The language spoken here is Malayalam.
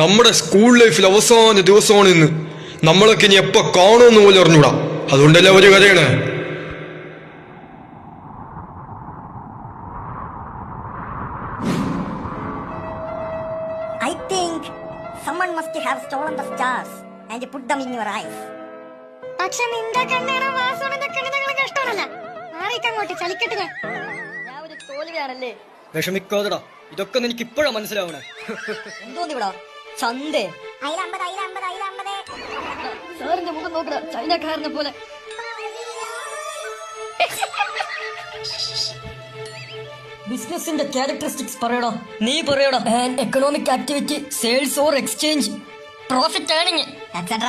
നമ്മുടെ സ്കൂൾ ലൈഫിൽ അവസാന ദിവസമാണ് ഇന്ന്. നമ്മളൊക്കെ ഇനി എപ്പോ കാണുമെന്ന് പോലും അറിഞ്ഞൂടാ. അതുകൊണ്ടല്ലേ ഒരു കഥയാണ്. I think someone must have stolen the stars and put them in your eyes. പക്ഷെ നിന്റെ കണ്ണേടെ വാസോണിന്റെ കണ്ണിനെ കഷ്ടമല്ല. ആരേക്കങ്ങോട്ട് ചലിക്കട്ടെ. ഞാൻ ഒരു തോൽവിയാണല്ലേ. വിഷമിക്കാതെടാ, ഇതൊക്കെ നിനക്ക് ഇപ്പോഴാ മനസ്സിലാവണേ. എന്തോന്നിവിടാ ചന്തേ സാറിന്റെ മുഖം നോക്കടാ, ചൈനക്കാരനെ പോലെ. ബിസിനസിന്റെ ക്യാരക്ടറിസ്റ്റിക്സ് പറയടാ. നീ പറയടാ. Economic activity, sales or exchange, profit earning, etc.